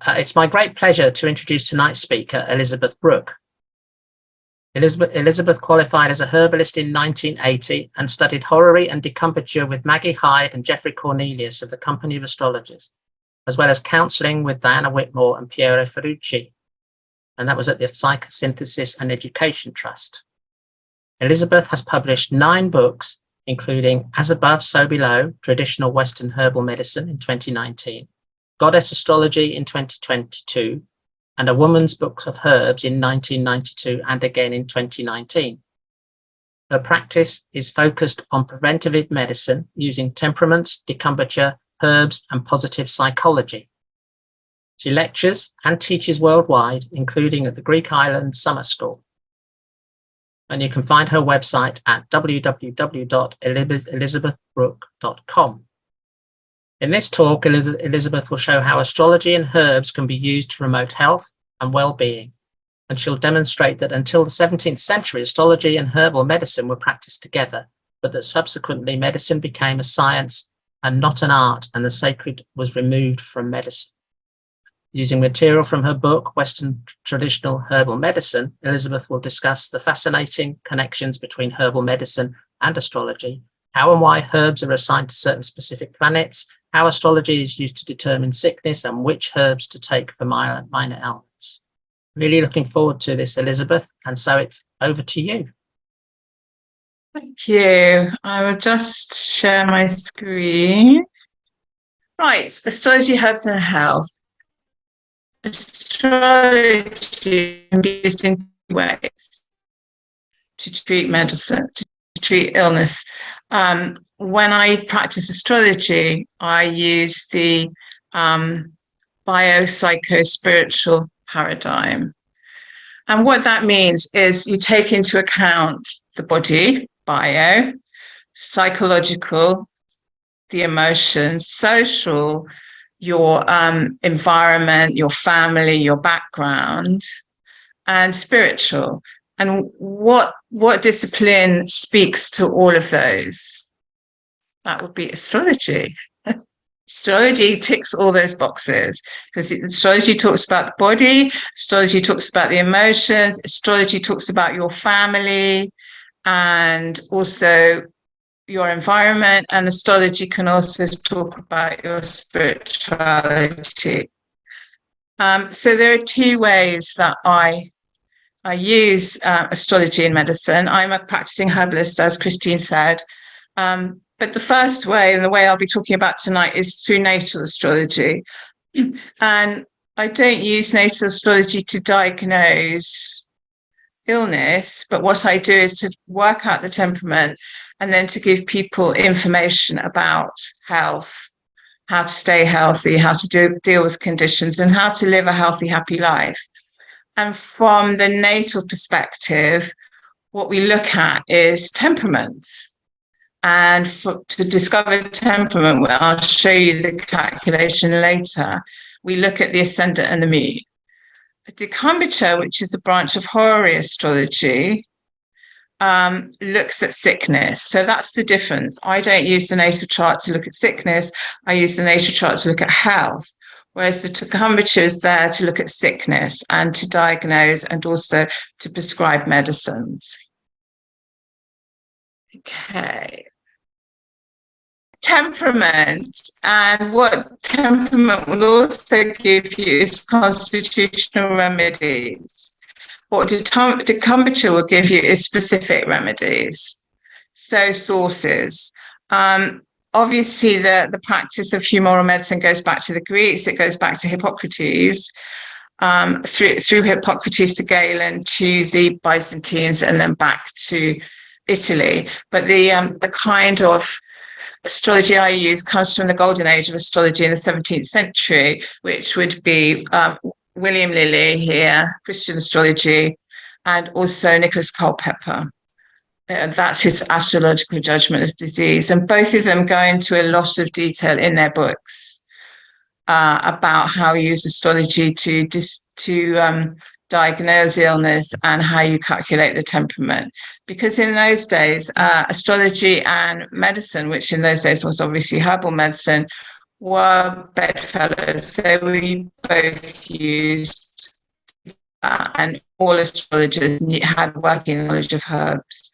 It's my great pleasure to introduce tonight's speaker, Elisabeth Brooke. Elisabeth qualified as a herbalist in 1980 and studied Horary and Decumbiture with Maggie, Hyde and Geoffrey Cornelius of the Company of Astrologers, as well as counselling with Diana Whitmore and Piero Ferrucci, and that was at the Psychosynthesis and Education Trust. Elisabeth has published 9 books, including As Above, So Below, Traditional Western Herbal Medicine in 2019, Goddess Astrology in 2022, and A Woman's Book of Herbs in 1992 and again in 2019. Her practice is focused on preventative medicine using temperaments, decumbiture, herbs, and positive psychology. She lectures and teaches worldwide, including at the Greek Islands Summer School. And you can find her website at www.elisabethbrooke.com. In this talk, Elisabeth will show how astrology and herbs can be used to promote health and well-being, and she'll demonstrate that until the 17th century, astrology and herbal medicine were practiced together, but that subsequently medicine became a science and not an art, and the sacred was removed from medicine. Using material from her book, Western Traditional Herbal Medicine, Elisabeth will discuss the fascinating connections between herbal medicine and astrology, how and why herbs are assigned to certain specific planets, how astrology is used to determine sickness, and which herbs to take for minor ailments. Really looking forward to this, Elisabeth, and so it's over to you. Thank you. I will just share my screen. Right, astrology, herbs and health. Astrology can be used in 2 ways to treat medicine, to treat illness. When I practice astrology, I use the biopsychospiritual paradigm. And what that means is you take into account the body, bio, psychological, the emotions, social, your environment, your family, your background, and spiritual. And what discipline speaks to all of those? That would be astrology. Astrology ticks all those boxes because astrology talks about the body, astrology talks about the emotions, astrology talks about your family and also your environment, and astrology can also talk about your spirituality. So there are 2 ways that I use astrology in medicine. I'm a practicing herbalist, as Christine said. But the first way, and the way I'll be talking about tonight, is through natal astrology. And I don't use natal astrology to diagnose illness, but what I do is to work out the temperament and then to give people information about health, how to stay healthy, how to deal with conditions, and how to live a healthy, happy life. And from the natal perspective, what we look at is temperament. And to discover temperament, I'll show you the calculation later, we look at the ascendant and the moon. Decumbiture, which is a branch of Horary astrology, looks at sickness. So that's the difference. I don't use the natal chart to look at sickness. I use the natal chart to look at health, whereas the decumbiture is there to look at sickness and to diagnose and also to prescribe medicines. Okay. Temperament, and what temperament will also give you is constitutional remedies. What decumbiture will give you is specific remedies, so sources. Obviously, the practice of humoral medicine goes back to the Greeks. It goes back to Hippocrates, through Hippocrates to Galen to the Byzantines, and then back to Italy. But the kind of astrology I use comes from the golden age of astrology in the 17th century, which would be William Lilly here, Christian astrology, and also Nicholas Culpeper. That's his astrological judgment of disease. And both of them go into a lot of detail in their books about how you use astrology to diagnose illness and how you calculate the temperament. Because in those days, astrology and medicine, which in those days was obviously herbal medicine, were bedfellows. They were both used, and all astrologers had working knowledge of herbs,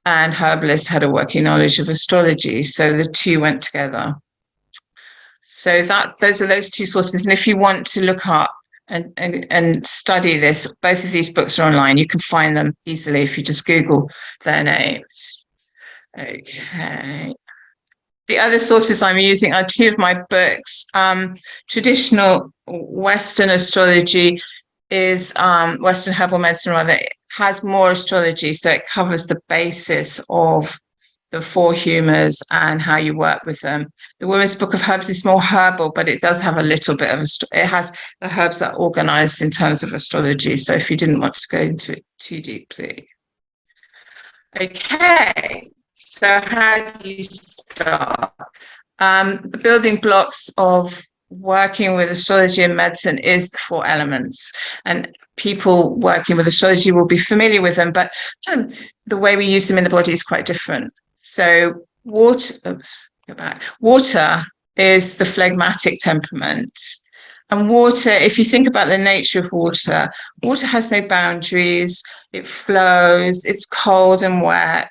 and herbalists had a working knowledge of astrology. So the two went together. So those are those two sources. And if you want to look up and study this, both of these books are online. You can find them easily if you just Google their names. Okay. The other sources I'm using are two of my books. Traditional Western astrology is Western herbal medicine, rather, it has more astrology, so it covers the basis of the four humours and how you work with them. The Women's Book of Herbs is more herbal, but it does have a little bit of it has the herbs are organised in terms of astrology. So if you didn't want to go into it too deeply. Okay, so how do you start? The building blocks of working with astrology and medicine is the four elements, and people working with astrology will be familiar with them, but the way we use them in the body is quite different. So water is the phlegmatic temperament. And water, if you think about the nature of water, water has no boundaries. It flows. It's cold and wet.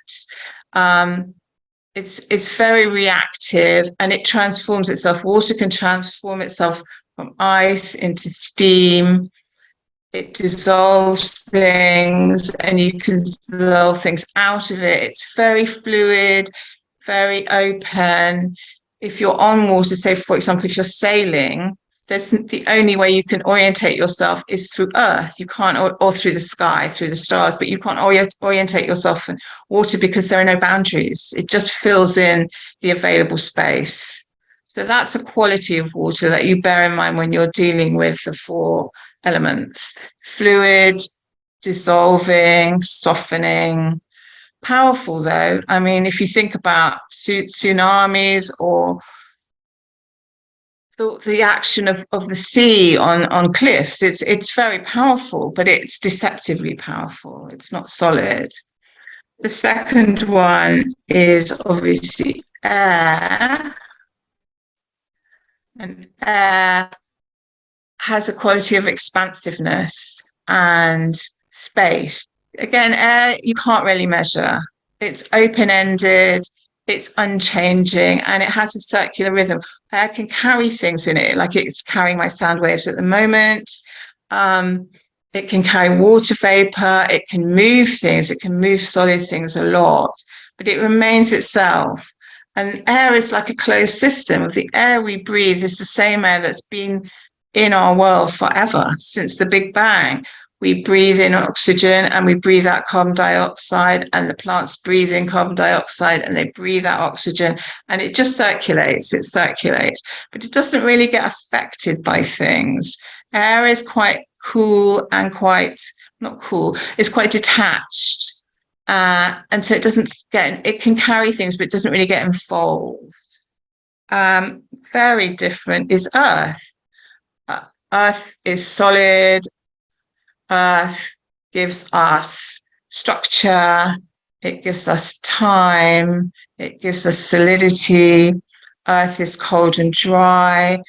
It's very reactive, and it transforms itself. Water can transform itself from ice into steam. It dissolves things, and you can dissolve things out of it. It's very fluid, very open. If you're on water, say, for example, if you're sailing, the only way you can orientate yourself is through earth. You can't, or through the sky, through the stars, but you can't orientate yourself in water because there are no boundaries. It just fills in the available space. So that's a quality of water that you bear in mind when you're dealing with the four elements: fluid, dissolving, softening. Powerful, though. I mean, if you think about tsunamis or the action of the sea on cliffs, it's very powerful, but it's deceptively powerful. It's not solid. The second one is obviously air. And air has a quality of expansiveness and space. Again, air, you can't really measure. It's open-ended, it's unchanging, and it has a circular rhythm. Air can carry things in it, like it's carrying my sound waves at the moment. It can carry water vapor, it can move things, it can move solid things a lot, but it remains itself. And air is like a closed system. The air we breathe is the same air that's been in our world forever, since the Big Bang. We breathe in oxygen and we breathe out carbon dioxide, and the plants breathe in carbon dioxide and they breathe out oxygen, and it just circulates, but it doesn't really get affected by things. Air is quite cool and it's quite detached. And so it can carry things, but it doesn't really get involved. Very different is earth. Earth is solid. Earth gives us structure. It gives us time. It gives us solidity. Earth is cold and dry.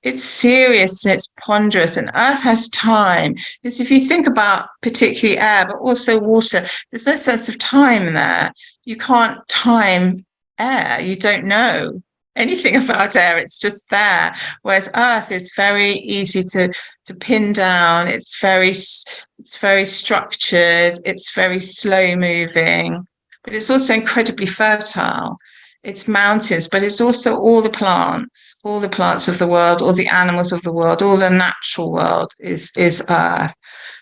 It's serious and it's ponderous, and earth has time. Because if you think about particularly air, but also water, there's no sense of time there. You can't time air. You don't know anything about air. It's just there. Whereas earth is very easy to pin down. It's very structured. It's very slow moving, but it's also incredibly fertile. It's mountains, but it's also all the plants of the world, all the animals of the world, all the natural world is earth.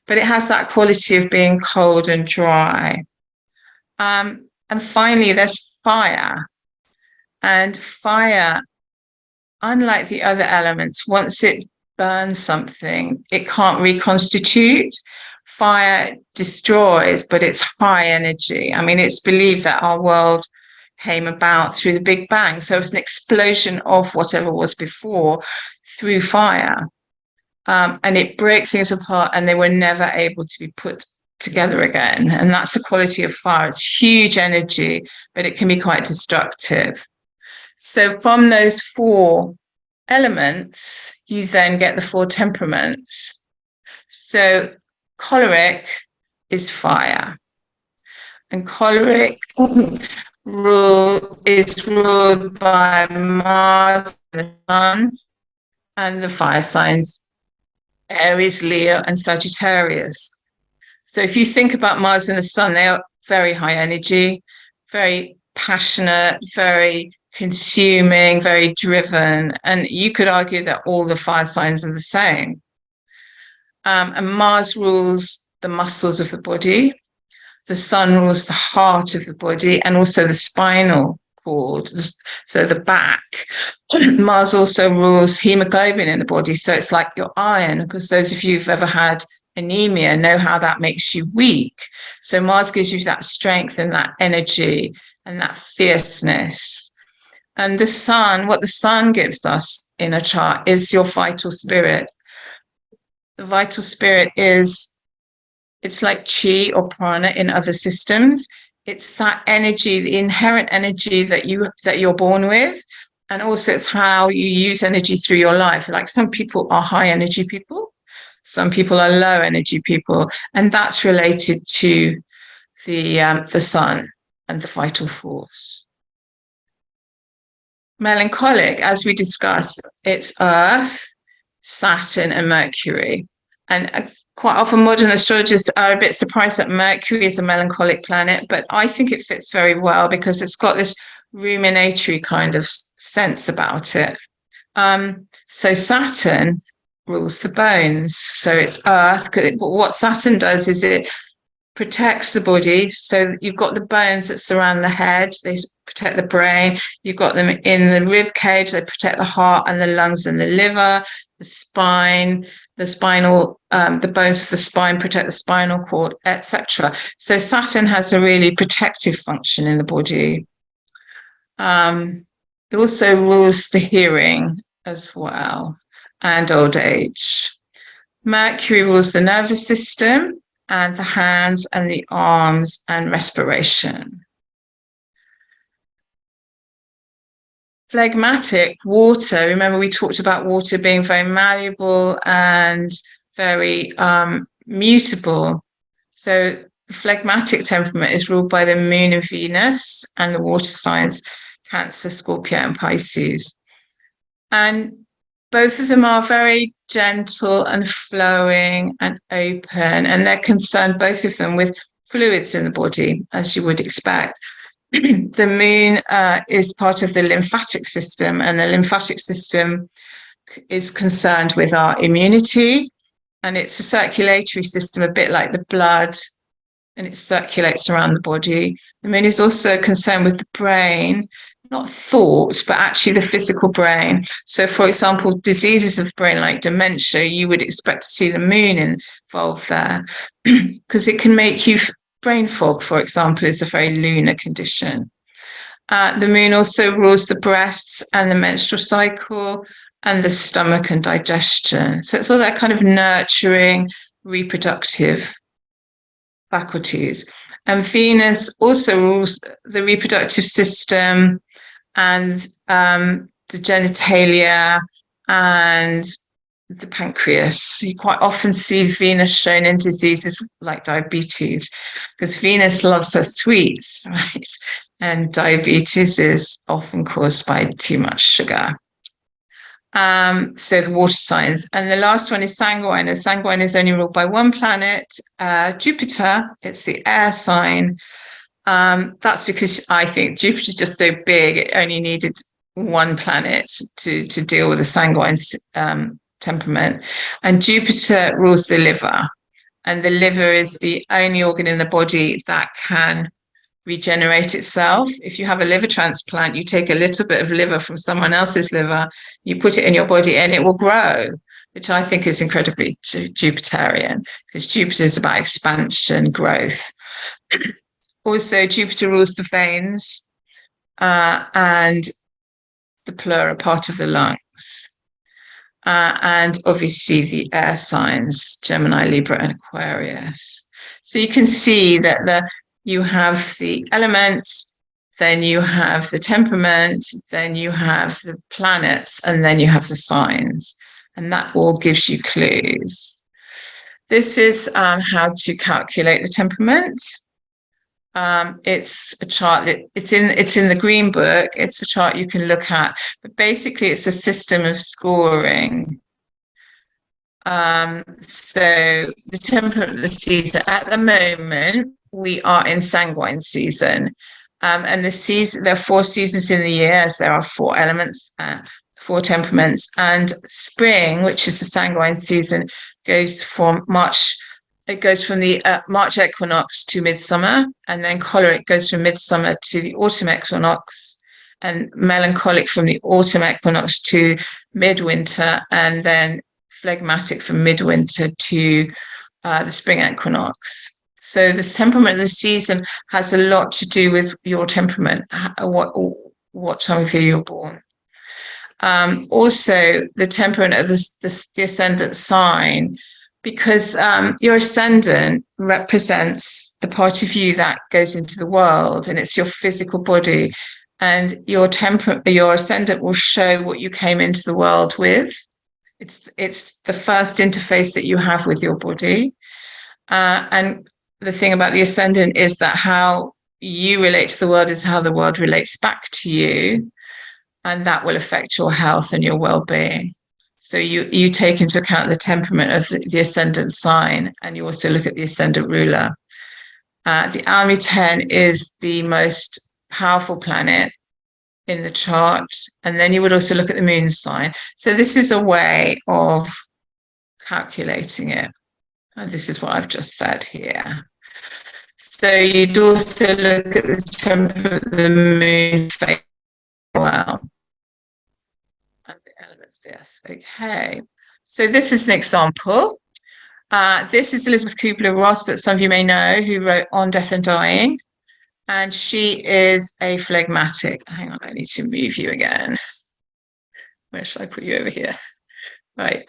But it has that quality of being cold and dry. And finally, there's fire. And fire, unlike the other elements, once it burns something, it can't reconstitute. Fire destroys, but it's high energy. I mean, it's believed that our world came about through the Big Bang. So it was an explosion of whatever was before through fire. And it broke things apart, and they were never able to be put together again. And that's the quality of fire. It's huge energy, but it can be quite destructive. So from those 4 elements, you then get the 4 temperaments. So choleric is fire, and choleric is ruled by Mars and the Sun, and the fire signs Aries, Leo, and Sagittarius. So if you think about Mars and the Sun, they are very high energy, very passionate, very consuming, very driven. And you could argue that all the fire signs are the same. And Mars rules the muscles of the body. The Sun rules the heart of the body and also the spinal cord, so the back. Mars also rules hemoglobin in the body. So it's like your iron, because those of you who've ever had anemia know how that makes you weak. So Mars gives you that strength and that energy and that fierceness. And the Sun, what the Sun gives us in a chart is your vital spirit. The vital spirit it's like chi or prana in other systems. It's that energy, the inherent energy that you're born with. And also it's how you use energy through your life. Like some people are high energy people, some people are low energy people, and that's related to the Sun and the vital force. Melancholic, as we discussed, it's Earth, Saturn, and Mercury. And quite often modern astrologers are a bit surprised that Mercury is a melancholic planet, but I think it fits very well because it's got this ruminatory kind of sense about it. So Saturn rules the bones. So it's Earth. But what Saturn does is it protects the body. So you've got the bones that surround the head. They protect the brain. You've got them in the rib cage. They protect the heart and the lungs and the liver, the spine, the bones of the spine protect the spinal cord, etc. So Saturn has a really protective function in the body. It also rules the hearing as well and old age. Mercury rules the nervous system and the hands and the arms and respiration. Phlegmatic, water. Remember, we talked about water being very malleable and very mutable. So the phlegmatic temperament is ruled by the moon and Venus and the water signs, Cancer, Scorpio, and Pisces. And both of them are very gentle and flowing and open, and they're concerned, both of them, with fluids in the body, as you would expect. The moon is part of the lymphatic system, and the lymphatic system is concerned with our immunity, and it's a circulatory system, a bit like the blood, and it circulates around the body. The moon is also concerned with the brain, not thought, but actually the physical brain. So, for example, diseases of the brain like dementia, you would expect to see the moon involved there because it can make you brain fog, for example, is a very lunar condition. The moon also rules the breasts and the menstrual cycle and the stomach and digestion. So it's all that kind of nurturing, reproductive faculties. And Venus also rules the reproductive system and the genitalia and the pancreas. You quite often see Venus shown in diseases like diabetes because Venus loves her sweets, right? And diabetes is often caused by too much sugar. So the water signs. And the last one is Sanguine. And Sanguine is only ruled by one planet, Jupiter. It's the air sign. That's because I think Jupiter's just so big, it only needed one planet to deal with the sanguine temperament. And Jupiter rules the liver. And the liver is the only organ in the body that can regenerate itself. If you have a liver transplant, you take a little bit of liver from someone else's liver, you put it in your body and it will grow, which I think is incredibly Jupiterian because Jupiter is about expansion, growth. Also, Jupiter rules the veins and the pleura, part of the lungs. And obviously the air signs, Gemini, Libra, and Aquarius. So you can see that you have the elements, then you have the temperament, then you have the planets, and then you have the signs. And that all gives you clues. This is how to calculate the temperament. It's a chart. It's in the green book. It's a chart you can look at. But basically, it's a system of scoring. So the temperament of the season at the moment, we are in Sanguine season. And the season, there are 4 seasons in the year, as there are 4 elements, 4 temperaments. And spring, which is the Sanguine season, goes from March. It goes from the March equinox to midsummer, and then Choleric goes from midsummer to the autumn equinox, and Melancholic from the autumn equinox to midwinter, and then Phlegmatic from midwinter to the spring equinox. So the temperament of the season has a lot to do with your temperament, what time of year you're born. Also, the temperament of the ascendant sign, because your ascendant represents the part of you that goes into the world, and it's your physical body, and your ascendant will show what you came into the world with. It's the first interface that you have with your body. And the thing about the ascendant is that how you relate to the world is how the world relates back to you. And that will affect your health and your well-being. So you take into account the temperament of the ascendant sign, and you also look at the ascendant ruler. The Almuten is the most powerful planet in the chart, and then you would also look at the moon sign. So this is a way of calculating it. And this is what I've just said here. So you'd also look at the temperament of the moon phase as well. And the elements, yes. Okay. So this is an example. This is Elisabeth Kubler-Ross, that some of you may know, who wrote On Death and Dying. And she is a phlegmatic. Hang on, I need to move you again. Where should I put you over here? Right.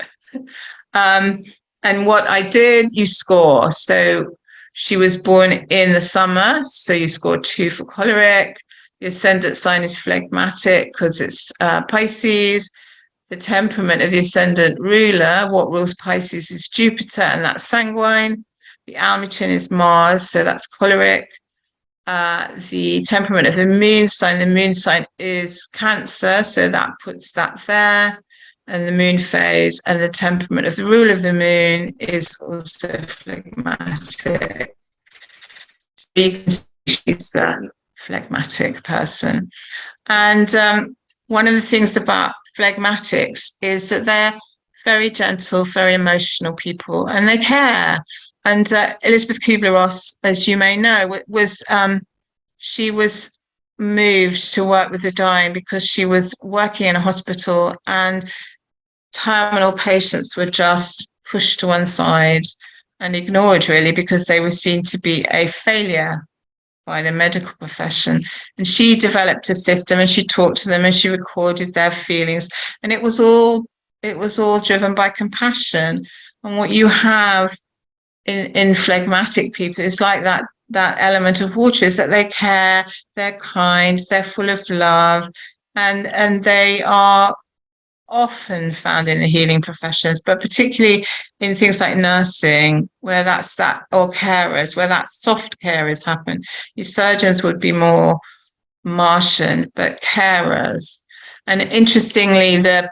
And what I did, you score. So she was born in the summer, so you score 2 for choleric. The ascendant sign is phlegmatic because it's Pisces. The temperament of the ascendant ruler, what rules Pisces, is Jupiter, and that's sanguine. The Almuten is Mars, so that's choleric. The temperament of the moon sign is Cancer, so that puts that there. And the moon phase, and the temperament of the ruler of the moon is also phlegmatic. So you can see she's a phlegmatic person. And one of the things about phlegmatics is that they're very gentle, very emotional people, and they care. And Elisabeth Kubler-Ross, as you may know, she was moved to work with the dying because she was working in a hospital, and terminal patients were just pushed to one side and ignored, really, because they were seen to be a failure by the medical profession. And she developed a system, and she talked to them, and she recorded their feelings, and it was all driven by compassion. And what you have in phlegmatic people is like that element of water, is that they care, they're kind, they're full of love, and they are often found in the healing professions, but particularly in things like nursing, where or carers, where that soft carers happen. Your surgeons would be more Martian, but carers. And interestingly, the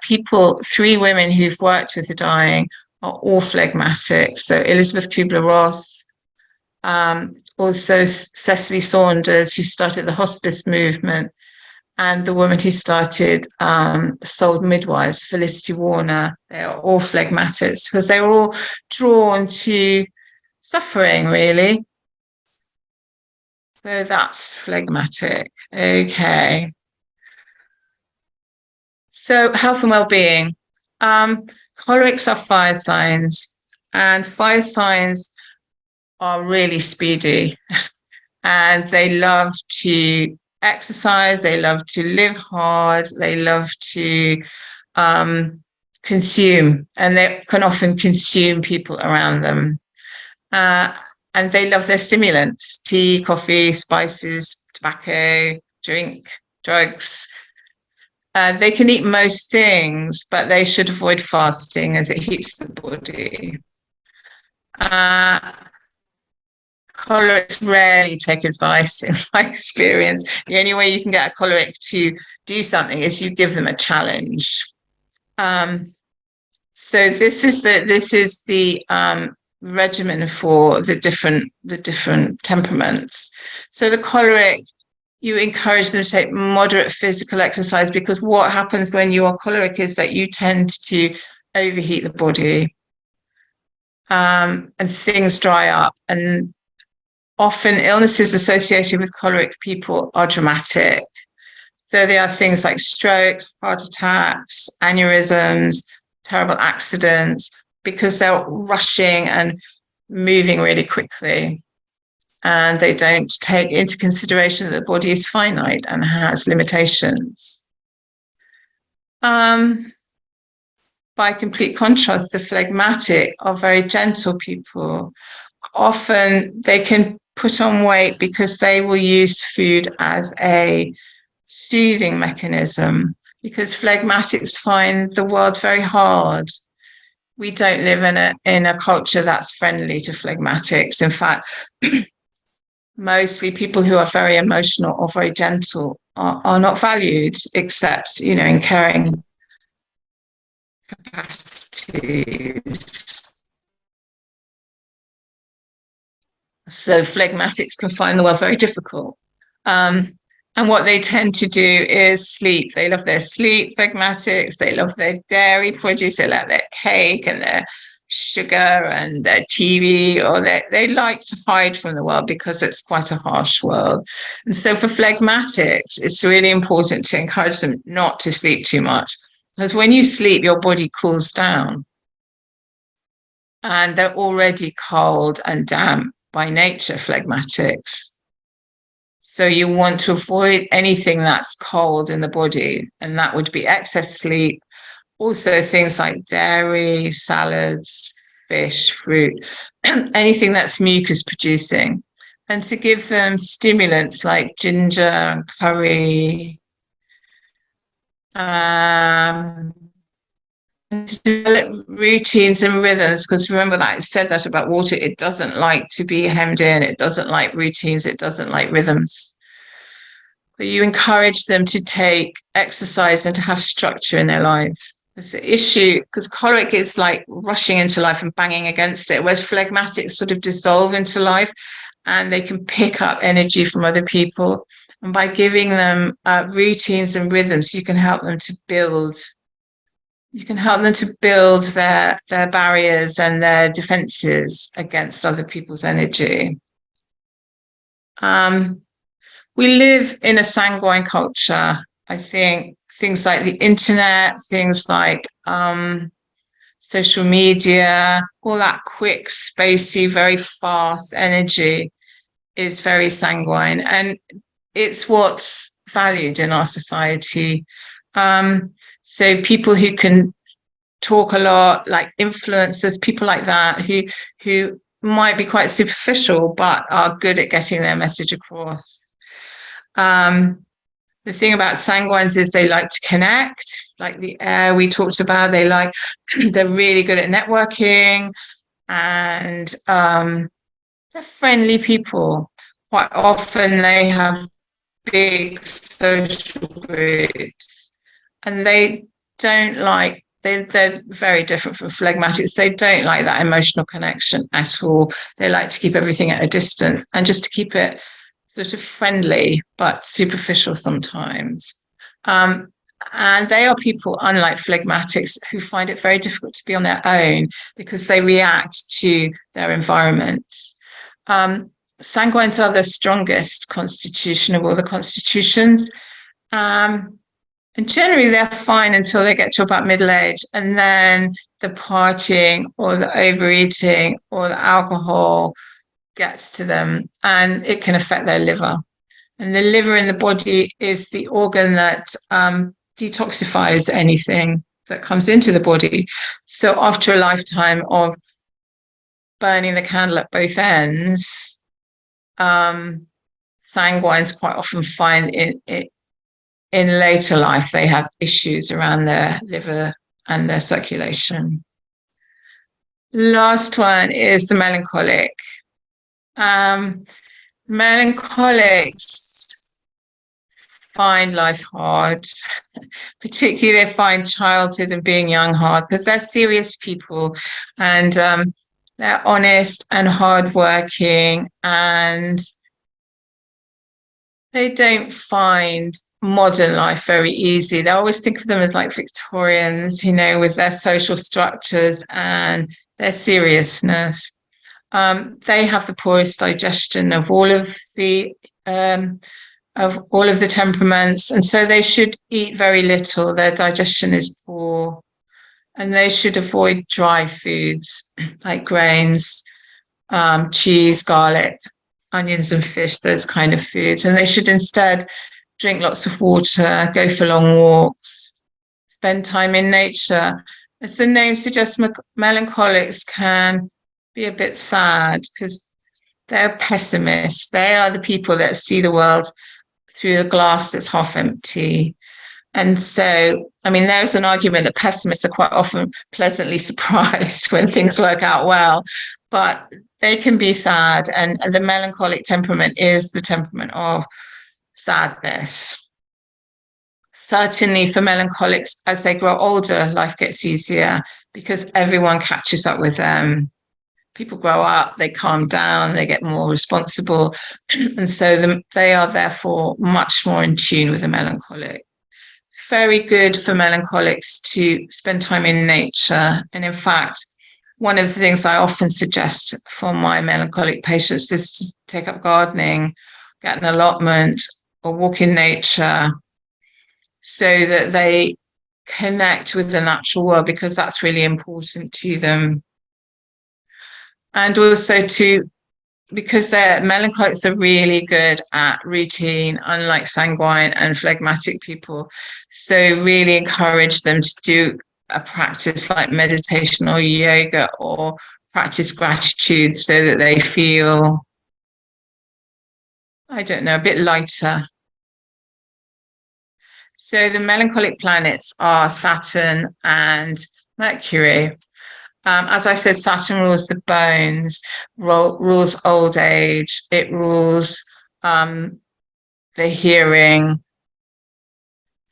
3 women who've worked with the dying are all phlegmatic. So Elisabeth Kubler-Ross, also Cecily Saunders, who started the hospice movement, and the woman who started Sold Midwives, Felicity Warner. They are all phlegmatics because they were all drawn to suffering, really. So that's phlegmatic. Okay. So health and well-being. Cholerics are fire signs, and fire signs are really speedy, and they love to exercise, they love to live hard, they love to consume, and they can often consume people around them. And they love their stimulants: tea, coffee, spices, tobacco, drink, drugs. They can eat most things, but they should avoid fasting as it heats the body. Cholerics rarely take advice, in my experience. The only way you can get a choleric to do something is you give them a challenge. So this is the regimen for the different temperaments. So the choleric, you encourage them to take moderate physical exercise, because what happens when you are choleric is that you tend to overheat the body, and things dry up, and often illnesses associated with choleric people are dramatic. So they are things like strokes, heart attacks, aneurysms, terrible accidents, because they're rushing and moving really quickly. And they don't take into consideration that the body is finite and has limitations. By complete contrast, the phlegmatic are very gentle people. Often they can put on weight because they will use food as a soothing mechanism, because phlegmatics find the world very hard. We don't live in a culture that's friendly to phlegmatics. In fact, mostly people who are very emotional or very gentle are not valued, except, in caring capacities. So phlegmatics can find the world very difficult. And what they tend to do is sleep. They love their sleep, phlegmatics. They love their dairy produce. They love their cake and their sugar and their TV, or they like to hide from the world because it's quite a harsh world. And so for phlegmatics, it's really important to encourage them not to sleep too much, because when you sleep, your body cools down. And they're already cold and damp by nature, phlegmatics. So you want to avoid anything that's cold in the body, and that would be excess sleep. Also things like dairy, salads, fish, fruit, anything that's mucus producing. And to give them stimulants like ginger and curry. To develop routines and rhythms, because remember that I said that about water, it doesn't like to be hemmed in, it doesn't like routines, it doesn't like rhythms. But you encourage them to take exercise and to have structure in their lives. It's the issue, because choleric is like rushing into life and banging against it, whereas phlegmatics sort of dissolve into life and they can pick up energy from other people. And by giving them routines and rhythms, you can help them to build their barriers and their defenses against other people's energy. We live in a sanguine culture. I think things like the internet, things like social media, all that quick, spacey, very fast energy is very sanguine. And it's what's valued in our society. So people who can talk a lot, like influencers, people like that, who might be quite superficial, but are good at getting their message across. The thing about sanguines is they like to connect, like the air we talked about. They're really good at networking, and they're friendly people. Quite often they have big social groups, and they're very different from phlegmatics. They don't like that emotional connection at all. They like to keep everything at a distance and just to keep it sort of friendly, but superficial sometimes. And they are people, unlike phlegmatics, who find it very difficult to be on their own because they react to their environment. Sanguines are the strongest constitution of all the constitutions. And generally they're fine until they get to about middle age, and then the partying or the overeating or the alcohol gets to them, and it can affect their liver. And the liver in the body is the organ that detoxifies anything that comes into the body. So after a lifetime of burning the candle at both ends, sanguines quite often find in later life they have issues around their liver and their circulation. Last one is the melancholic. Melancholics find life hard, particularly they find childhood and being young hard, because they're serious people, and they're honest and hardworking, and they don't find modern life very easy. They always think of them as like Victorians, with their social structures and their seriousness. They have the poorest digestion of all of the temperaments, and so they should eat very little. Their digestion is poor, and they should avoid dry foods like grains, cheese, garlic, onions and fish, those kind of foods. And they should instead drink lots of water, go for long walks, spend time in nature. As the name suggests, melancholics can be a bit sad because they're pessimists. They are the people that see the world through a glass that's half empty. And so, there's an argument that pessimists are quite often pleasantly surprised when things work out well, but they can be sad. And the melancholic temperament is the temperament of sadness. Certainly for melancholics, as they grow older, life gets easier because everyone catches up with them. People grow up, they calm down, they get more responsible. And so they are therefore much more in tune with the melancholic. Very good for melancholics to spend time in nature. And in fact, one of the things I often suggest for my melancholic patients is to take up gardening, get an allotment, or walk in nature so that they connect with the natural world, because that's really important to them. And also because their melancholics are really good at routine, unlike sanguine and phlegmatic people. So really encourage them to do a practice like meditation or yoga, or practice gratitude so that they feel, a bit lighter. So the melancholic planets are Saturn and Mercury. As I said, Saturn rules the bones, rules old age. It rules the hearing,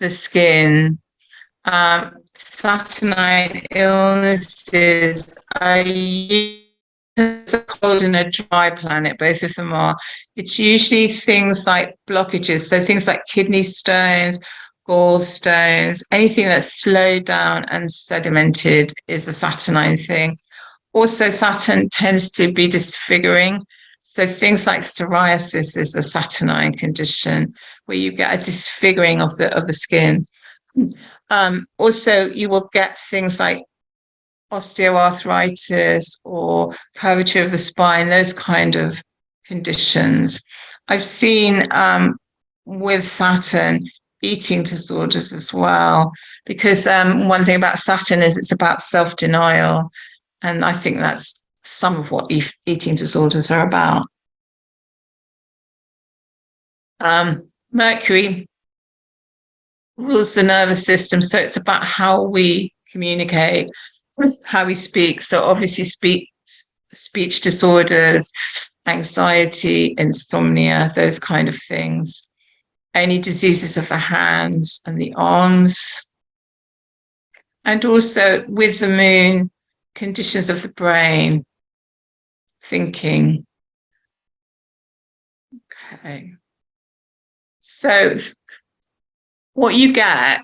the skin. Saturnine illnesses are usually a cold and a dry planet. Both of them are. It's usually things like blockages, so things like kidney stones, gallstones, anything that's slowed down and sedimented is a Saturnine thing. Also, Saturn tends to be disfiguring. So things like psoriasis is a Saturnine condition where you get a disfiguring of the skin. Also, you will get things like osteoarthritis or curvature of the spine, those kind of conditions. I've seen with Saturn eating disorders as well, because one thing about Saturn is it's about self-denial, and I think that's some of what eating disorders are about. Mercury rules the nervous system, so it's about how we communicate, how we speak. So obviously speech disorders, anxiety, insomnia, those kind of things. Any diseases of the hands and the arms. And also with the moon, conditions of the brain, thinking. Okay. So what you get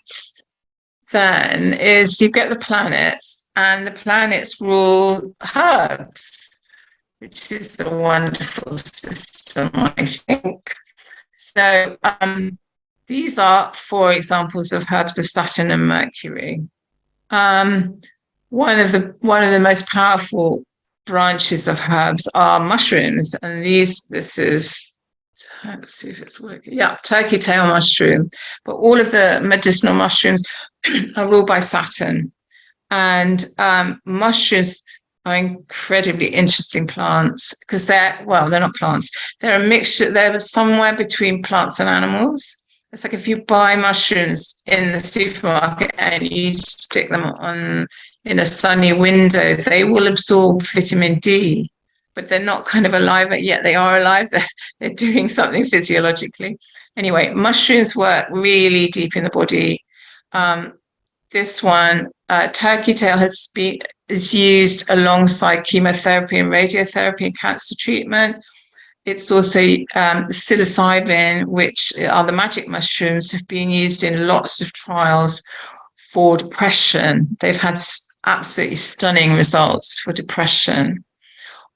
then is you get the planets, and the planets rule herbs, which is a wonderful system, I think. So these are 4 examples of herbs of Saturn and Mercury. One of the most powerful branches of herbs are mushrooms, and this is, let's see if it's working. Yeah, turkey tail mushroom. But all of the medicinal mushrooms are ruled by Saturn, and mushrooms are incredibly interesting plants because they're not plants. They're a mixture. They're somewhere between plants and animals. It's like if you buy mushrooms in the supermarket and you stick them on in a sunny window, they will absorb vitamin D, but they're not kind of alive yet. They are alive. They're doing something physiologically. Anyway, mushrooms work really deep in the body. This one, turkey tail, is used alongside chemotherapy and radiotherapy and cancer treatment. It's also psilocybin, which are the magic mushrooms, have been used in lots of trials for depression. They've had absolutely stunning results for depression.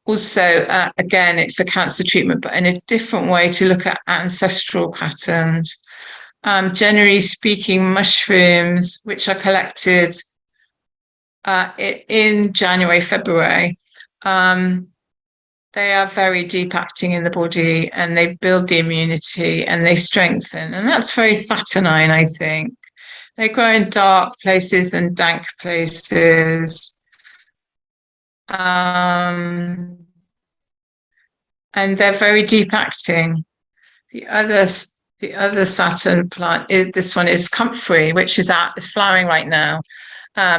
Also, again, it's for cancer treatment, but in a different way to look at ancestral patterns. Generally speaking, mushrooms, which are collected in January, February, they are very deep acting in the body and they build the immunity and they strengthen. And that's very Saturnine, I think. They grow in dark places and dank places. And they're very deep acting. The other Saturn plant, this one is comfrey, which is flowering right now.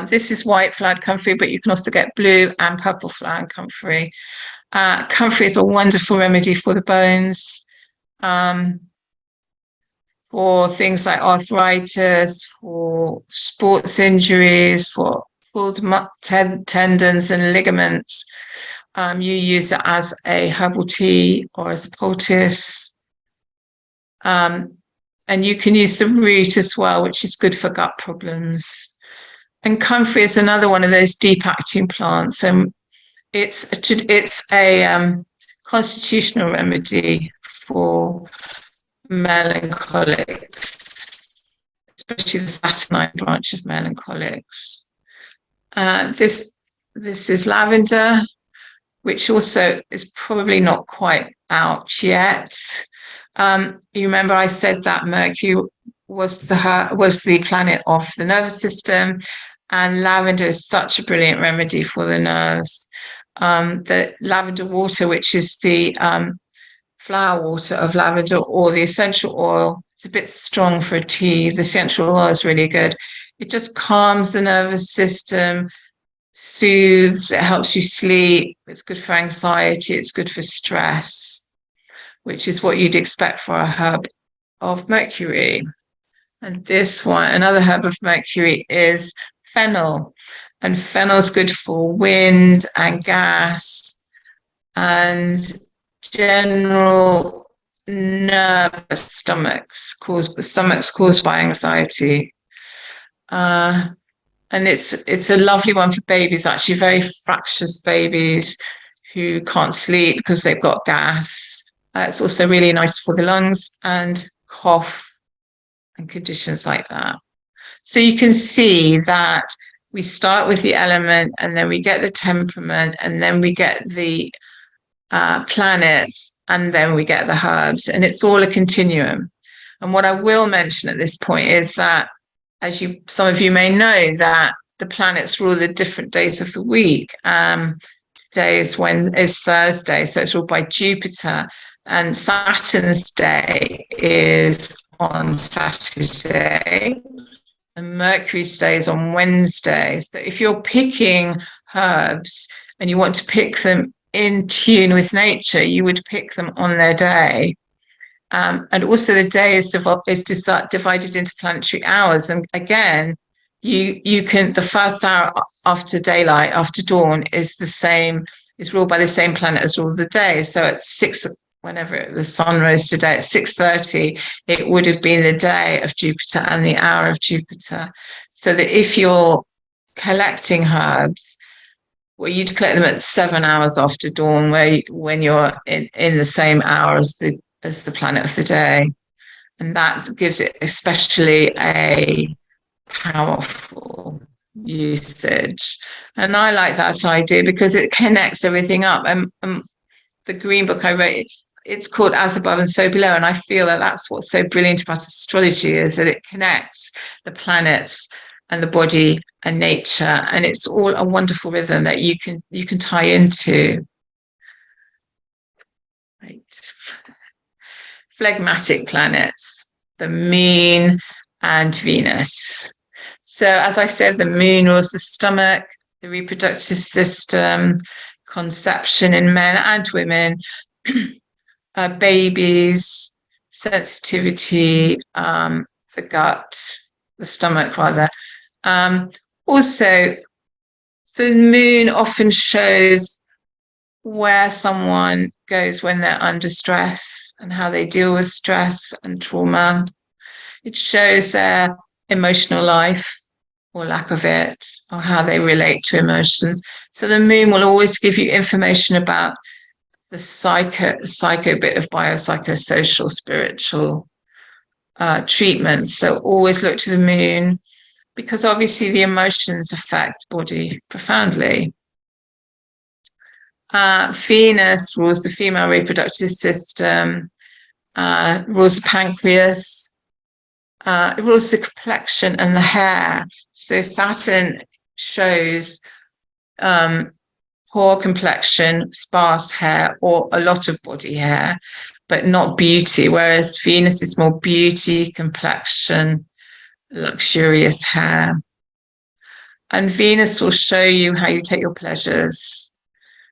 This is white flowered comfrey, but you can also get blue and purple flowered comfrey. Comfrey is a wonderful remedy for the bones, for things like arthritis, for sports injuries, for pulled tendons and ligaments. You use it as a herbal tea or as a poultice. And you can use the root as well, which is good for gut problems. And comfrey is another one of those deep acting plants. And it's a constitutional remedy for melancholics, especially the Saturnine branch of melancholics. This is lavender, which also is probably not quite out yet. You remember I said that Mercury was the planet of the nervous system, and lavender is such a brilliant remedy for the nerves. The lavender water, which is the flower water of lavender, or the essential oil, it's a bit strong for a tea. The essential oil is really good. It just calms the nervous system, soothes, it helps you sleep. It's good for anxiety. It's good for stress, which is what you'd expect for a herb of Mercury. And this one, another herb of Mercury, is fennel. And fennel is good for wind and gas and general nervous stomachs caused by anxiety. And it's a lovely one for babies, actually, very fractious babies who can't sleep because they've got gas. It's also really nice for the lungs and cough and conditions like that. So you can see that we start with the element, and then we get the temperament, and then we get the planets, and then we get the herbs, and it's all a continuum. And what I will mention at this point is that, as some of you may know, that the planets rule the different days of the week. Today is Thursday, so it's ruled by Jupiter, and Saturn's day is on Saturday, and Mercury stays on Wednesday. So if you're picking herbs and you want to pick them in tune with nature, you would pick them on their day. And also the day is divided into planetary hours. And again, you can, the first hour after daylight, after dawn, is ruled by the same planet as all the days. So at 6, whenever the sun rose today at 6:30, it would have been the day of Jupiter and the hour of Jupiter. So that if you're collecting herbs, well, you'd collect them at 7 hours after dawn, when you're in the same hour as the planet of the day. And that gives it especially a powerful usage. And I like that idea because it connects everything up. And the green book I wrote, it's called As Above and So Below. And I feel that that's what's so brilliant about astrology, is that it connects the planets and the body and nature, and it's all a wonderful rhythm that you can tie into. Right. Phlegmatic planets, the moon and Venus. So as I said, the moon rules the stomach, the reproductive system, conception in men and women, babies, sensitivity, the gut, the stomach rather. Also, the moon often shows where someone goes when they're under stress and how they deal with stress and trauma. It shows their emotional life or lack of it, or how they relate to emotions. So the moon will always give you information about the psycho bit of biopsychosocial, spiritual treatments. So always look to the moon, because obviously the emotions affect body profoundly. Venus rules the female reproductive system, rules the pancreas, it rules the complexion and the hair. So Saturn shows poor complexion, sparse hair, or a lot of body hair, but not beauty, whereas Venus is more beauty, complexion, luxurious hair. And Venus will show you how you take your pleasures.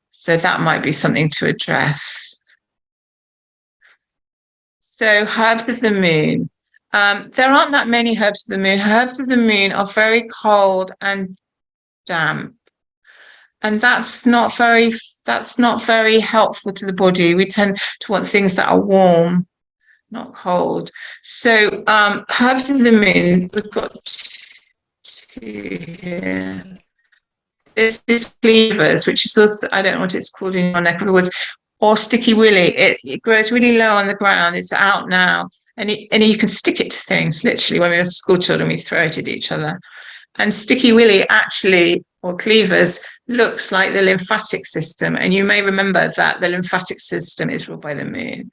So that might be something to address. So herbs of the moon. There aren't that many herbs of the moon. Herbs of the moon are very cold and damp. And that's not very helpful to the body. We tend to want things that are warm, not cold. So herbs of the moon, we've got two here. This cleavers, which is sort of, I don't know what it's called in your neck of the woods, or sticky willy. It grows really low on the ground. It's out now. And you can stick it to things. Literally, when we were school children, we throw it at each other. And sticky willy actually, or cleavers, looks like the lymphatic system. And you may remember that the lymphatic system is ruled by the moon.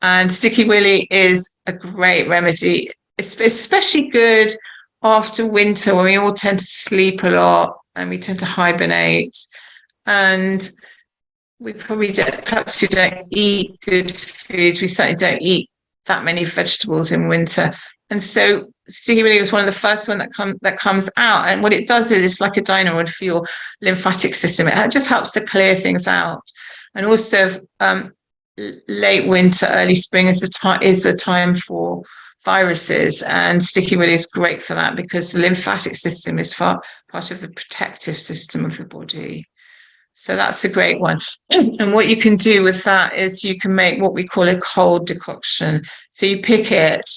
And sticky willy is a great remedy. It's especially good after winter, when we all tend to sleep a lot and we tend to hibernate, and we probably perhaps we don't eat good foods. We certainly don't eat that many vegetables in winter. And so sticky willy was one of the first one that comes out. And what it does is it's like a dynamo for your lymphatic system. It just helps to clear things out. And also late winter, early spring is a time for viruses, and sticky willy is great for that, because the lymphatic system is part of the protective system of the body. So that's a great one. And what you can do with that is you can make what we call a cold decoction. So you pick it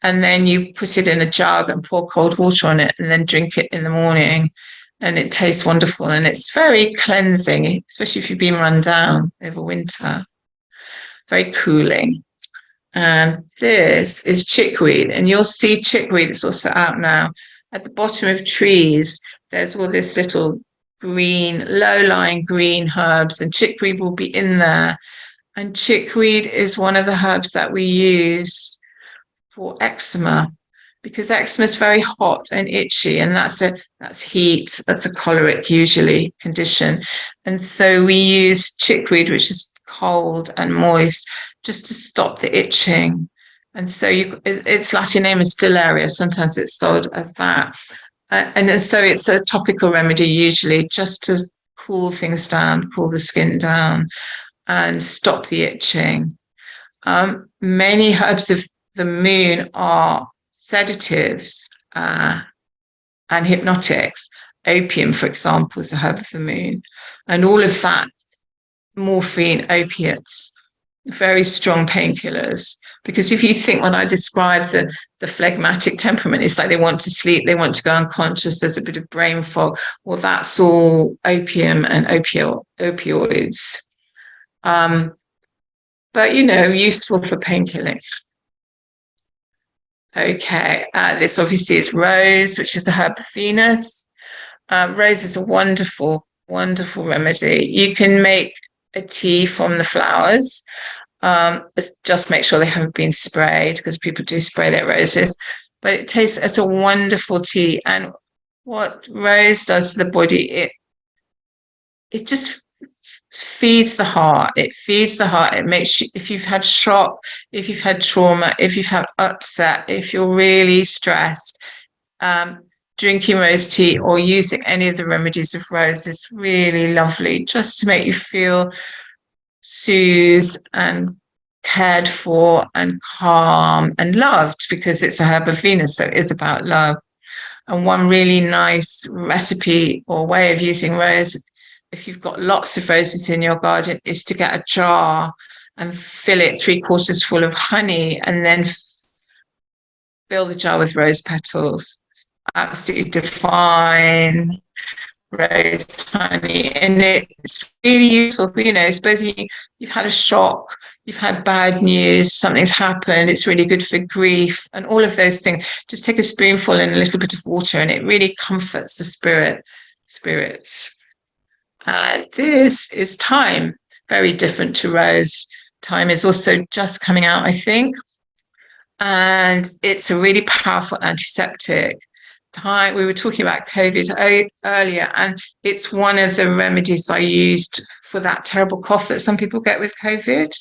and then you put it in a jug and pour cold water on it and then drink it in the morning. And it tastes wonderful. And it's very cleansing, especially if you've been run down over winter. Very cooling. And this is chickweed. And you'll see chickweed, it's also out now. At the bottom of trees, there's all this little green, low-lying green herbs, and chickweed will be in there. And chickweed is one of the herbs that we use for eczema, because eczema is very hot and itchy, and that's heat, that's a choleric usually condition. And so we use chickweed, which is cold and moist, just to stop the itching. And so its Latin name is Stellaria. Sometimes it's sold as that. And so it's a topical remedy usually, just to cool things down, cool the skin down and stop the itching. Many herbs of the moon are sedatives and hypnotics. Opium, for example, is a herb of the moon. And all of that, morphine, opiates, very strong painkillers. Because if you think, when I describe the phlegmatic temperament, it's like they want to sleep, they want to go unconscious, there's a bit of brain fog. Well, that's all opium and opioids. But, useful for painkilling. Okay, this obviously is rose, which is the herb of Venus. Rose is a wonderful, wonderful remedy. You can make a tea from the flowers. Just make sure they haven't been sprayed, because people do spray their roses. but it tastes as a wonderful tea. And what rose does to the body, it just feeds the heart. It feeds the heart. It makes you, if you've had shock, if you've had trauma, if you've had upset, if you're really stressed, drinking rose tea or using any of the remedies of rose is really lovely, just to make you feel soothed and cared for and calm and loved, because it's a herb of Venus, so it is about love. And one really nice recipe or way of using rose, if you've got lots of roses in your garden, is to get a jar and fill it 3/4 full of honey, and then fill the jar with rose petals. Absolutely divine rose honey, and it's really useful. Suppose you've had a shock, you've had bad news, something's happened, it's really good for grief and all of those things. Just take a spoonful and a little bit of water, and it really comforts the spirits. This is thyme, very different to rose. Thyme is also just coming out, I think, and it's a really powerful antiseptic. Thyme, we were talking about COVID earlier, and it's one of the remedies I used for that terrible cough that some people get with COVID.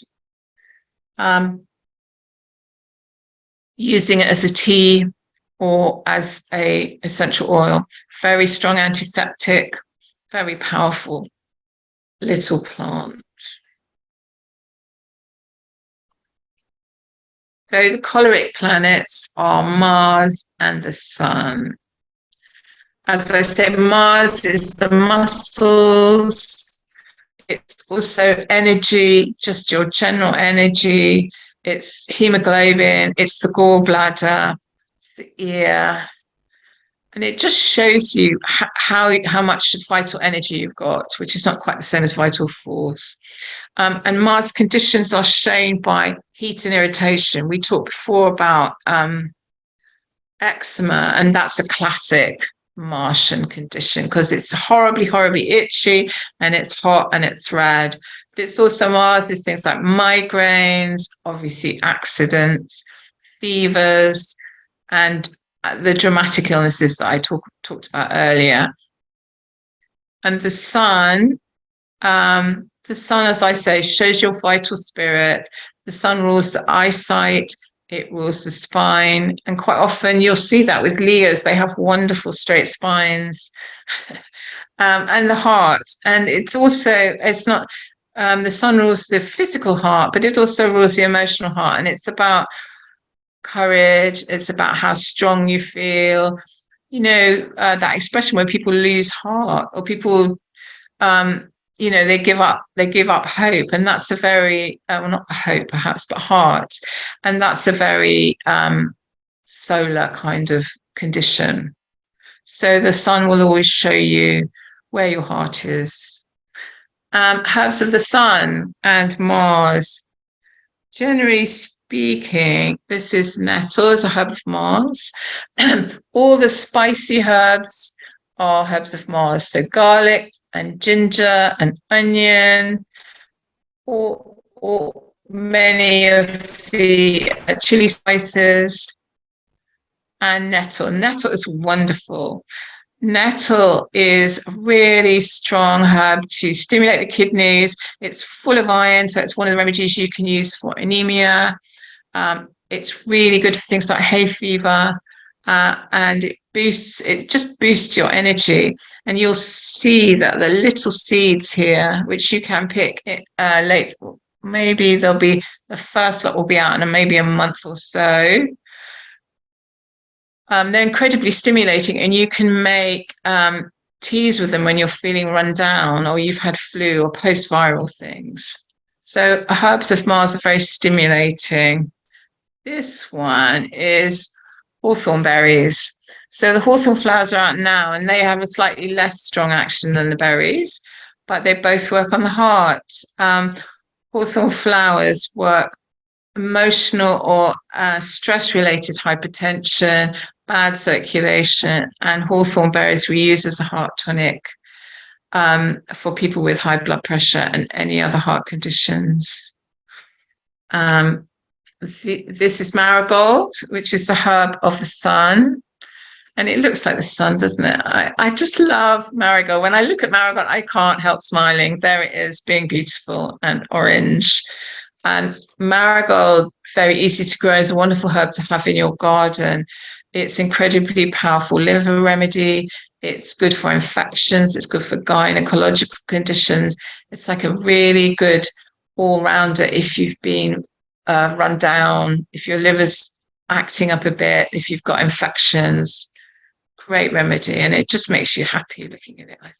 Using it as a tea or as a essential oil, very strong antiseptic, very powerful little plant. So the choleric planets are Mars and the Sun. As I said, Mars is the muscles. It's also energy, just your general energy. It's hemoglobin, it's the gallbladder, it's the ear. And it just shows you how much vital energy you've got, which is not quite the same as vital force. And Mars conditions are shown by heat and irritation. We talked before about eczema, and that's a classic Martian condition because it's horribly, horribly itchy, and it's hot and it's red. But it's also Mars is things like migraines, obviously accidents, fevers, and the dramatic illnesses that I talked about earlier. And the sun, as I say, shows your vital spirit. The sun rules the eyesight, it rules the spine, and quite often you'll see that with Leos. They have wonderful straight spines. And the heart. And it's not, the sun rules the physical heart, but it also rules the emotional heart. And it's about courage, it's about how strong you feel. That expression where people lose heart, or people they give up hope, and that's a very not hope perhaps, but heart, and that's a very solar kind of condition. So the sun will always show you where your heart is. Herbs of the sun and Mars, generally speaking, this is nettle as a herb of Mars. All the spicy herbs are herbs of Mars. So garlic and ginger and onion, or many of the chili spices, and nettle. Nettle is wonderful. Nettle is a really strong herb to stimulate the kidneys. It's full of iron, so it's one of the remedies you can use for anemia. It's really good for things like hay fever, and it just boosts your energy. And you'll see that the little seeds here, which you can pick late, maybe they'll be, the first lot will be out in maybe a month or so. They're incredibly stimulating, and you can make teas with them when you're feeling run down, or you've had flu or post-viral things. So herbs of Mars are very stimulating. This one is hawthorn berries. So the hawthorn flowers are out now, and they have a slightly less strong action than the berries, but they both work on the heart. Hawthorn flowers work emotional or stress-related hypertension, bad circulation, and hawthorn berries we use as a heart tonic for people with high blood pressure and any other heart conditions. this is marigold, which is the herb of the sun. And it looks like the sun, doesn't it? I just love marigold. When I look at marigold, I can't help smiling. There it is, being beautiful and orange. And marigold, very easy to grow, is a wonderful herb to have in your garden. It's incredibly powerful liver remedy. It's good for infections. It's good for gynecological conditions. It's like a really good all-rounder if you've been run down, if your liver's acting up a bit, if you've got infections. Great remedy, and it just makes you happy looking at it, I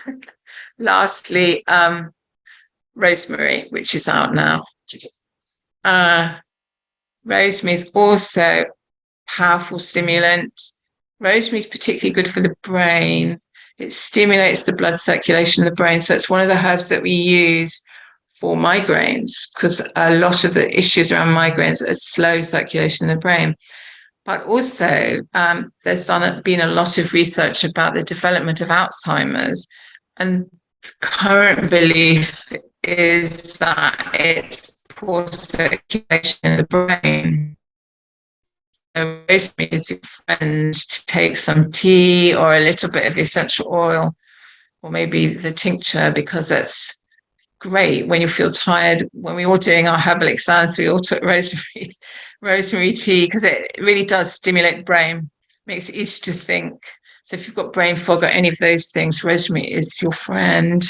think. Lastly, rosemary, which is out now. Rosemary is also powerful stimulant. Rosemary is particularly good for the brain. It stimulates the blood circulation in the brain. So it's one of the herbs that we use for migraines, because a lot of the issues around migraines are slow circulation in the brain. But also, there's been a lot of research about the development of Alzheimer's, and the current belief is that it's poor circulation in the brain. So rosemary is your friend to take some tea or a little bit of essential oil, or maybe the tincture, because it's great when you feel tired. When we were doing our herbal exams, we all took rosemary tea, because it really does stimulate the brain, makes it easy to think. So if you've got brain fog or any of those things, rosemary is your friend.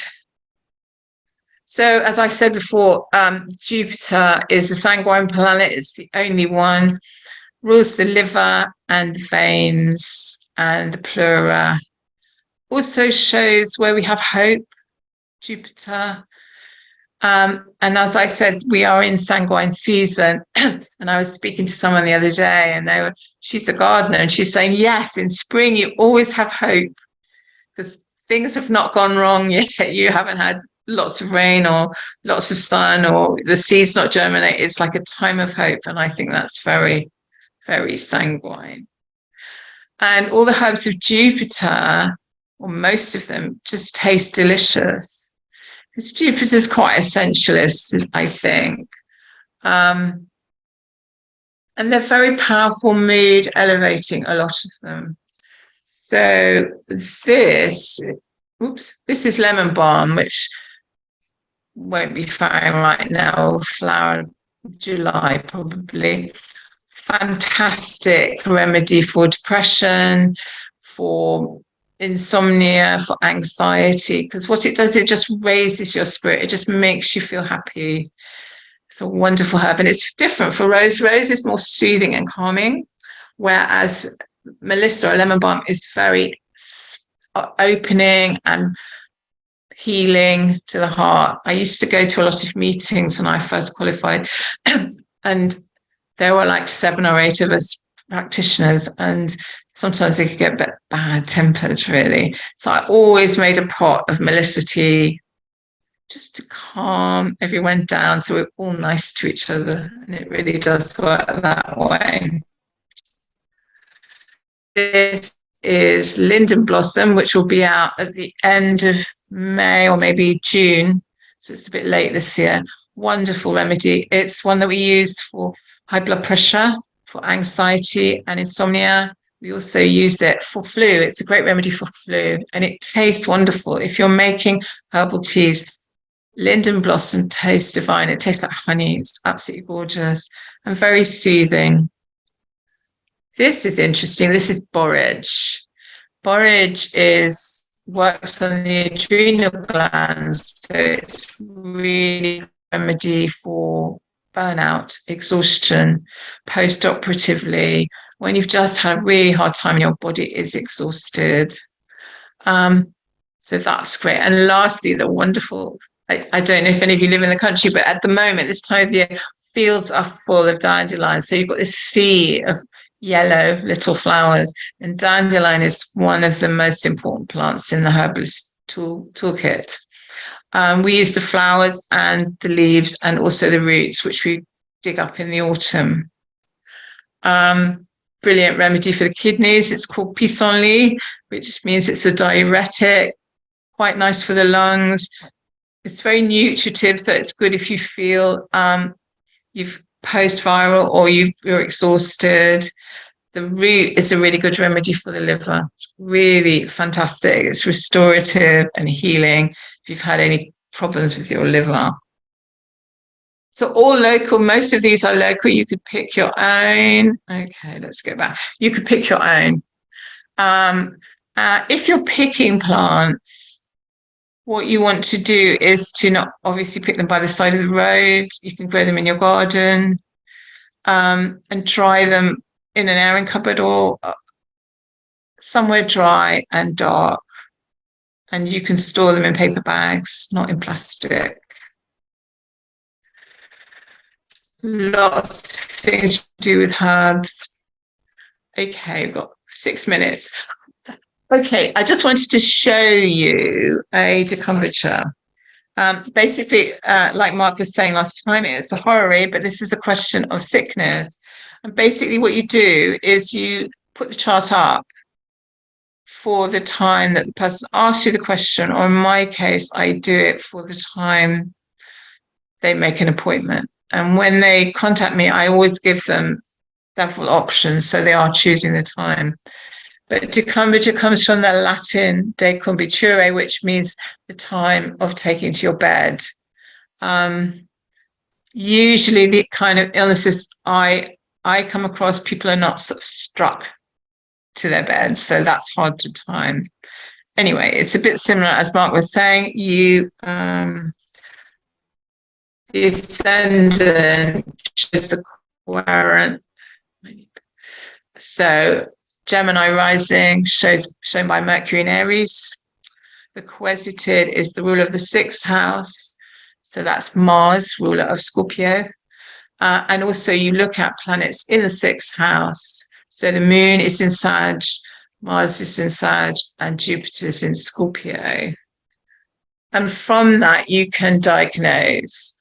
So as I said before, Jupiter is a sanguine planet. It's the only one. Rules the liver and the veins and the pleura. Also shows where we have hope, Jupiter. And as I said, we are in sanguine season. And I was speaking to someone the other day, and she's a gardener, and she's saying, yes, in spring, you always have hope, because things have not gone wrong yet. You haven't had lots of rain or lots of sun, or the seeds not germinate. It's like a time of hope. And I think that's very, very sanguine. And all the herbs of Jupiter, or most of them, just taste delicious. Because Jupiter is quite essentialist, I think. And they're very powerful, mood elevating, a lot of them. So this is lemon balm, which won't be flowering right now, will flower July probably. Fantastic remedy for depression, for insomnia, for anxiety, because what it does, it just raises your spirit. It just makes you feel happy. It's a wonderful herb, and it's different for rose. Rose is more soothing and calming, whereas Melissa or lemon balm is very opening and healing to the heart. I used to go to a lot of meetings when I first qualified, and there were like 7 or 8 of us practitioners, and sometimes they could get a bit bad-tempered, really. So I always made a pot of Melissa tea just to calm everyone down, so we're all nice to each other, and it really does work that way. This is linden blossom, which will be out at the end of May or maybe June, so it's a bit late this year. Wonderful remedy. It's one that we used for high blood pressure, for anxiety and insomnia. We also use it for flu. It's a great remedy for flu, and it tastes wonderful. If you're making herbal teas, linden blossom tastes divine. It tastes like honey. It's absolutely gorgeous and very soothing. This is interesting. This is borage. Borage works on the adrenal glands, so it's really a remedy for burnout, exhaustion, post-operatively, when you've just had a really hard time and your body is exhausted. So that's great. And lastly, the wonderful, I don't know if any of you live in the country, but at the moment, this time of year, fields are full of dandelions. So you've got this sea of yellow little flowers, and dandelion is one of the most important plants in the herbalist toolkit. We use the flowers and the leaves and also the roots, which we dig up in the autumn. Brilliant remedy for the kidneys. It's called pissenlit, which means it's a diuretic, quite nice for the lungs. It's very nutritive, so it's good if you feel you've post-viral or you're exhausted, the root is a really good remedy for the liver. It's really fantastic. It's restorative and healing if you've had any problems with your liver. So all local, most of these are local. You could pick your own. Okay, let's go back. You could pick your own. If you're picking plants, what you want to do is to not obviously pick them by the side of the road. You can grow them in your garden and dry them in an airing cupboard or somewhere dry and dark. And you can store them in paper bags, not in plastic. Lots of things to do with herbs. Okay, we've got 6 minutes. Okay, I just wanted to show you a decumbiture. Basically, like Mark was saying last time, it's a horary, but this is a question of sickness. And basically what you do is you put the chart up for the time that the person asks you the question, or in my case, I do it for the time they make an appointment. And when they contact me, I always give them several options, so they are choosing the time. But decumbiture comes from the Latin decumbiture, which means the time of taking to your bed. Usually the kind of illnesses I come across, people are not sort of struck to their beds, so that's hard to time. Anyway, it's a bit similar, as Mark was saying. The ascendant is the querent. So Gemini rising shown by Mercury in Aries. The querceted is the ruler of the 6th house. So that's Mars, ruler of Scorpio. And also you look at planets in the 6th house. So the moon is in Sag, Mars is in Sag, and Jupiter is in Scorpio. And from that, you can diagnose.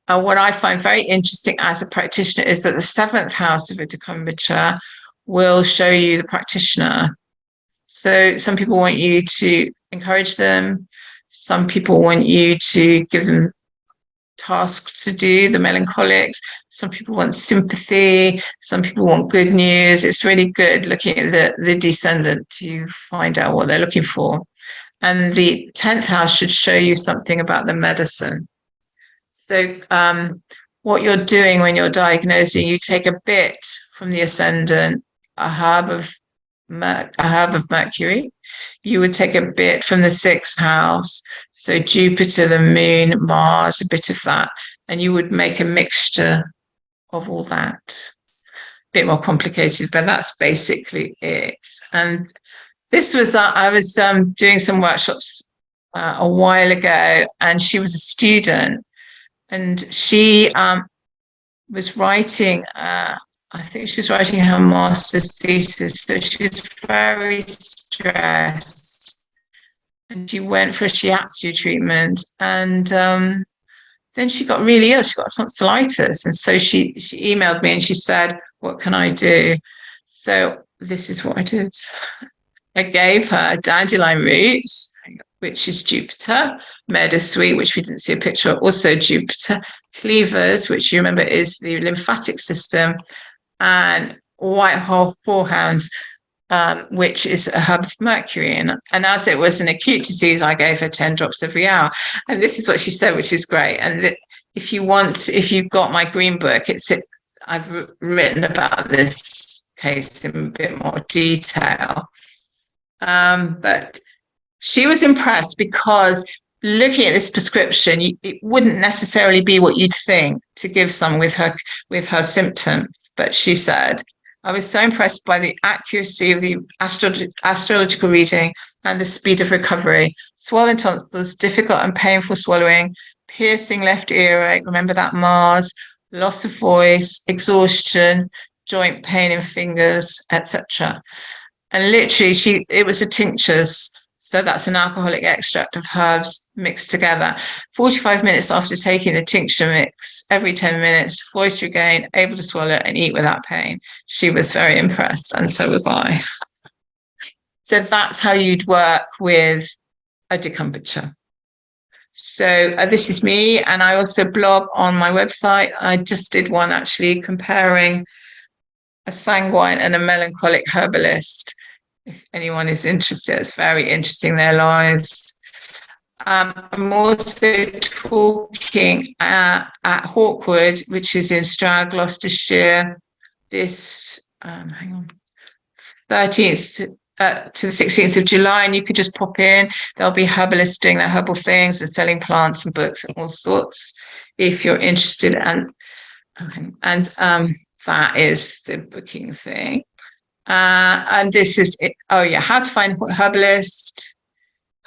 What I find very interesting as a practitioner is that the 7th house of a decumbiture will show you the practitioner. So some people want you to encourage them. Some people want you to give them tasks to do, the melancholics. Some people want sympathy. Some people want good news. It's really good looking at the descendant to find out what they're looking for. And the 10th house should show you something about the medicine. So what you're doing when you're diagnosing, you take a bit from the ascendant, a herb of Mercury. You would take a bit from the 6th house, so Jupiter, the moon, Mars, a bit of that, and you would make a mixture of all that. A bit more complicated, but that's basically it. And this was I was doing some workshops a while ago, and she was a student, and she was writing. I think she was writing her master's thesis, so she was very stressed. And she went for a shiatsu treatment, and then she got really ill. She got tonsillitis, and so she emailed me and she said, "What can I do?" So this is what I did. I gave her dandelion root, which is Jupiter, meadowsweet, which we didn't see a picture of, also Jupiter, cleavers, which you remember is the lymphatic system, and white horehound, which is a herb of Mercury. And as it was an acute disease, I gave her 10 drops every hour. And this is what she said, which is great. And if you've got my green book, I've written about this case in a bit more detail. But she was impressed because looking at this prescription, it wouldn't necessarily be what you'd think to give someone with her symptoms. But she said, I was so impressed by the accuracy of the astrological reading and the speed of recovery. Swollen tonsils, difficult and painful swallowing, piercing left earache, remember that Mars, loss of voice, exhaustion, joint pain in fingers, etc. And literally, it was a tinctures. So that's an alcoholic extract of herbs mixed together. 45 minutes after taking the tincture mix, every 10 minutes, voice regained, able to swallow and eat without pain. She was very impressed, and so was I. So that's how you'd work with a decumbiture. So this is me, and I also blog on my website. I just did one actually comparing a sanguine and a melancholic herbalist. If anyone is interested, it's very interesting, their lives. I'm also talking at Hawkwood, which is in Stroud, Gloucestershire, this, 13th to the 16th of July, and you could just pop in. There'll be herbalists doing their herbal things and selling plants and books and all sorts if you're interested. And that is the booking thing. And this is it. Oh yeah, how to find herbalist.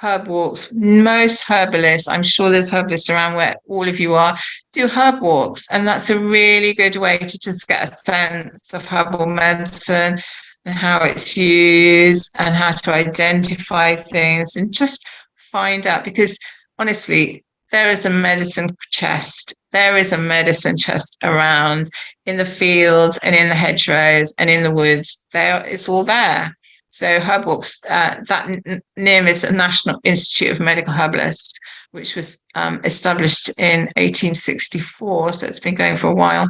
Herb walks. Most herbalists, I'm sure there's herbalists around where all of you are, do herb walks. And that's a really good way to just get a sense of herbal medicine and how it's used and how to identify things and just find out. Because honestly, there is a medicine chest. There is a medicine chest around in the fields and in the hedgerows and in the woods. It's all there. So herb walks, that NIM is the National Institute of Medical Herbalists, which was established in 1864. So it's been going for a while.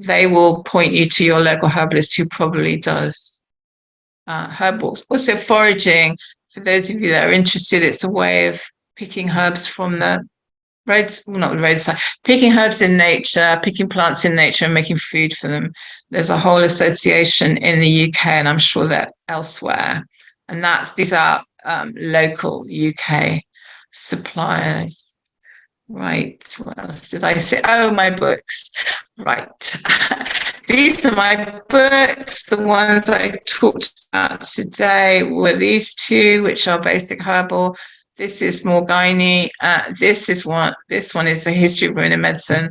They will point you to your local herbalist who probably does herb walks. Also foraging, for those of you that are interested, it's a way of picking herbs from the roadside, picking herbs in nature, picking plants in nature and making food for them. There's a whole association in the UK, and I'm sure that elsewhere. And these are local UK suppliers. Right, what else did I say? Oh, my books. Right. These are my books. The ones I talked about today were these two, which are basic herbal. This is more gynae. This one is the history of women in medicine.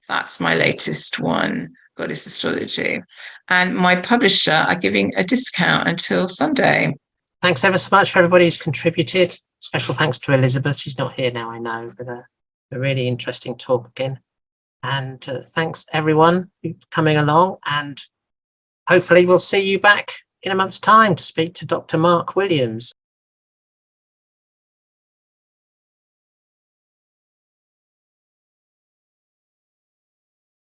That's my latest one, Goddess Astrology. And my publisher are giving a discount until Sunday. Thanks ever so much for everybody who's contributed. Special thanks to Elisabeth. She's not here now, I know, but a really interesting talk again. And thanks everyone for coming along. And hopefully we'll see you back in a month's time to speak to Dr. Mark Williams.